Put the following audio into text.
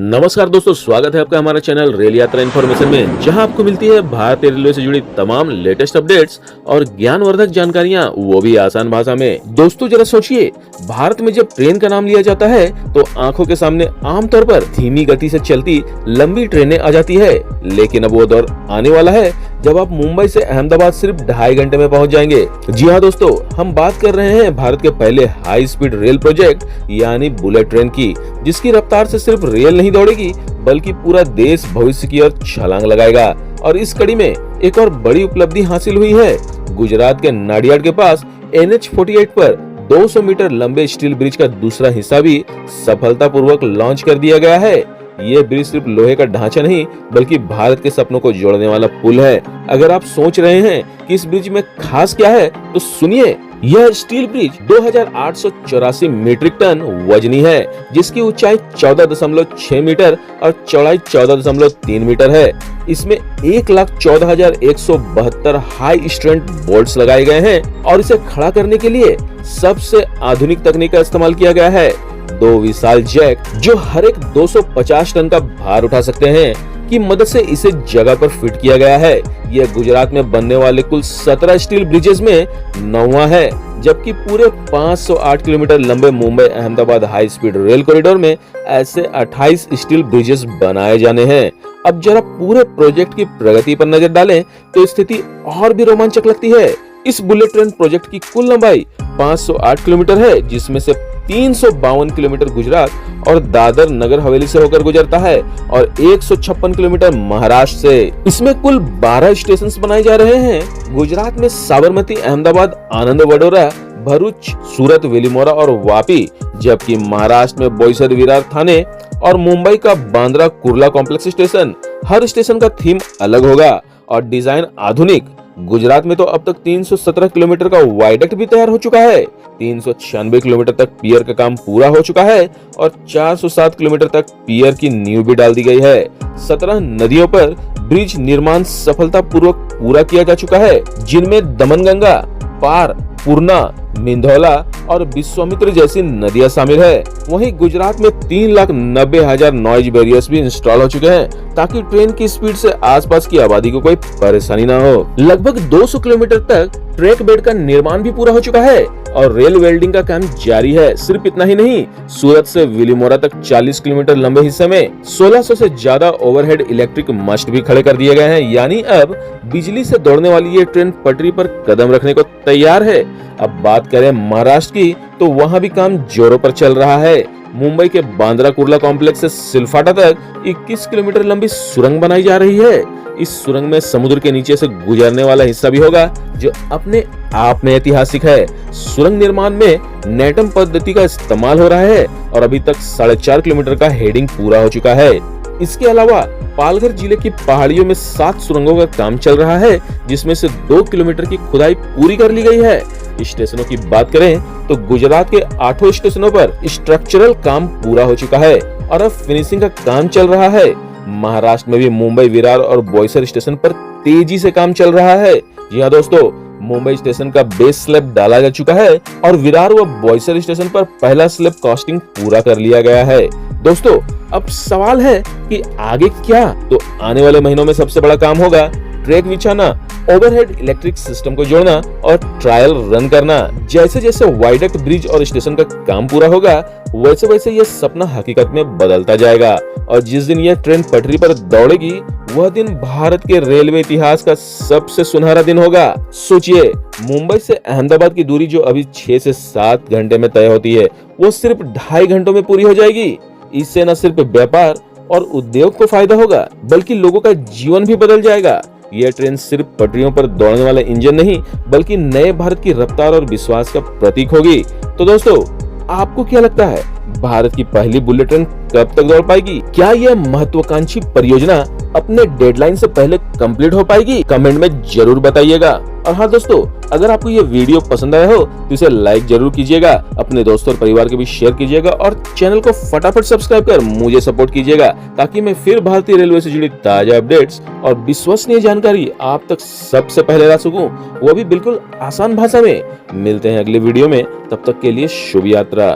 नमस्कार दोस्तों, स्वागत है आपका हमारा चैनल रेल यात्रा इन्फॉर्मेशन में, जहां आपको मिलती है भारतीय रेलवे से जुड़ी तमाम लेटेस्ट अपडेट्स और ज्ञानवर्धक जानकारियां, वो भी आसान भाषा में। दोस्तों जरा सोचिए, भारत में जब ट्रेन का नाम लिया जाता है तो आंखों के सामने आमतौर पर धीमी गति से चलती लंबी ट्रेनें आ जाती है, लेकिन अब वो दौर आने वाला है जब आप मुंबई से अहमदाबाद सिर्फ 2.5 घंटे में पहुंच जाएंगे। जी हाँ दोस्तों, हम बात कर रहे हैं भारत के पहले हाई स्पीड रेल प्रोजेक्ट यानी बुलेट ट्रेन की, जिसकी रफ्तार से सिर्फ रेल नहीं दौड़ेगी बल्कि पूरा देश भविष्य की ओर छलांग लगाएगा। और इस कड़ी में एक और बड़ी उपलब्धि हासिल हुई है। गुजरात के नाडियाड के पास NH-48 पर 200 मीटर लंबे स्टील ब्रिज का दूसरा हिस्सा भी सफलतापूर्वक लॉन्च कर दिया गया है। ये ब्रिज सिर्फ लोहे का ढांचा नहीं बल्कि भारत के सपनों को जोड़ने वाला पुल है। अगर आप सोच रहे हैं कि इस ब्रिज में खास क्या है तो सुनिए, यह स्टील ब्रिज 2884 मीट्रिक टन वजनी है, जिसकी ऊंचाई 14.6 मीटर और चौड़ाई 14.3 मीटर है। इसमें 1,14,172 हाई स्ट्रेंथ बोल्ट्स लगाए गए हैं और इसे खड़ा करने के लिए सबसे आधुनिक तकनीक का इस्तेमाल किया गया है। 2 विशाल जैक जो हर एक 250 टन का भार उठा सकते हैं की मदद से इसे जगह पर फिट किया गया है। यह गुजरात में बनने वाले कुल 17 स्टील ब्रिजेस में 9वां है, जबकि पूरे 508 किलोमीटर लंबे Mumbai Ahmedabad high speed rail corridor में ऐसे 28 स्टील ब्रिजेस बनाए जाने हैं। अब जरा पूरे प्रोजेक्ट की प्रगति पर नजर डालें तो स्थिति और भी रोमांचक लगती है। इस बुलेट ट्रेन प्रोजेक्ट की कुल लंबाई 508 किलोमीटर है, जिसमें से 352 किलोमीटर गुजरात और दादर नगर हवेली से होकर गुजरता है और 156 किलोमीटर महाराष्ट्र से। इसमें कुल 12 स्टेशन बनाए जा रहे हैं। गुजरात में साबरमती, अहमदाबाद, आनंद वडोदरा, भरूच, सूरत, वेलिमोरा और वापी, जबकि महाराष्ट्र में बोईसर, विरार, थाने और मुंबई का बांद्रा कुर्ला कॉम्प्लेक्स स्टेशन। हर स्टेशन का थीम अलग होगा और डिजाइन आधुनिक। गुजरात में तो अब तक 317 किलोमीटर का वायडक्ट भी तैयार हो चुका है, 396 किलोमीटर तक पियर का काम पूरा हो चुका है और 407 किलोमीटर तक पियर की नींव भी डाल दी गई है। 17 नदियों पर ब्रिज निर्माण सफलतापूर्वक पूरा किया जा चुका है, जिनमें दमनगंगा, पार, पूर्णा, मिंधौला और विश्वामित्र जैसी नदियां शामिल है। वहीं गुजरात में 3,90,000 नॉइज बैरियर्स भी इंस्टॉल हो चुके हैं, ताकि ट्रेन की स्पीड से आसपास की आबादी को कोई परेशानी न हो। लगभग 200 किलोमीटर तक ट्रैक बेड का निर्माण भी पूरा हो चुका है और रेल वेल्डिंग का काम जारी है। सिर्फ इतना ही नहीं, सूरत से विलिमोरा तक 40 किलोमीटर लंबे हिस्से में 1600 से ज्यादा ओवरहेड इलेक्ट्रिक मस्ट भी खड़े कर दिए गए हैं। यानी अब बिजली से दौड़ने वाली ये ट्रेन पटरी पर कदम रखने को तैयार है। अब बात करें महाराष्ट्र की, तो वहाँ भी काम जोरों पर चल रहा है। मुंबई के बांद्रा कुर्ला कॉम्प्लेक्स से सिलफाटा तक 21 किलोमीटर लंबी सुरंग बनाई जा रही है। इस सुरंग में समुद्र के नीचे से गुजरने वाला हिस्सा भी होगा, जो अपने आप में ऐतिहासिक है। सुरंग निर्माण में नेटम पद्धति का इस्तेमाल हो रहा है और अभी तक 4.5 किलोमीटर का हेडिंग पूरा हो चुका है। इसके अलावा पालघर जिले की पहाड़ियों में 7 सुरंगों का काम चल रहा है, जिसमें से 2 किलोमीटर की खुदाई पूरी कर ली गई है। स्टेशनों की बात करें तो गुजरात के 8 स्टेशनों पर स्ट्रक्चरल काम पूरा हो चुका है और अब फिनिशिंग का काम चल रहा है। महाराष्ट्र में भी मुंबई, विरार और बोईसर स्टेशन पर तेजी से काम चल रहा है। जी हाँ दोस्तों, मुंबई स्टेशन का बेस स्लैब डाला जा चुका है और विरार व बोईसर स्टेशन पर पहला स्लैब कास्टिंग पूरा कर लिया गया है। दोस्तों अब सवाल है कि आगे क्या? तो आने वाले महीनों में सबसे बड़ा काम होगा ट्रैक बिछाना, ओवरहेड इलेक्ट्रिक सिस्टम को जोड़ना और ट्रायल रन करना। जैसे जैसे वायडक्ट, ब्रिज और स्टेशन का काम पूरा होगा, वैसे वैसे ये सपना हकीकत में बदलता जाएगा और जिस दिन यह ट्रेन पटरी पर दौड़ेगी, वह दिन भारत के रेलवे इतिहास का सबसे सुनहरा दिन होगा। सोचिए, मुंबई से अहमदाबाद की दूरी जो अभी 6 से 7 घंटे में तय होती है, वो सिर्फ 2.5 घंटों में पूरी हो जाएगी। इससे न सिर्फ व्यापार और उद्योग को फायदा होगा, बल्कि लोगों का जीवन भी बदल जाएगा। यह ट्रेन सिर्फ पटरियों पर दौड़ने वाला इंजन नहीं, बल्कि नए भारत की रफ्तार और विश्वास का प्रतीक होगी। तो दोस्तों, आपको क्या लगता है, भारत की पहली बुलेट ट्रेन कब तक दौड़ पाएगी? क्या यह महत्वाकांक्षी परियोजना अपने डेडलाइन से पहले कंप्लीट हो पाएगी? कमेंट में जरूर बताइएगा। और हाँ दोस्तों, अगर आपको ये वीडियो पसंद आया हो तो इसे लाइक जरूर कीजिएगा, अपने दोस्तों और परिवार के भी शेयर कीजिएगा और चैनल को फटाफट सब्सक्राइब कर मुझे सपोर्ट कीजिएगा, ताकि मैं फिर भारतीय रेलवे से जुड़ी ताजा अपडेट्स और विश्वसनीय जानकारी आप तक सबसे पहले ला सकूं, वो भी बिल्कुल आसान भाषा में। मिलते हैं अगले वीडियो में, तब तक के लिए शुभ यात्रा।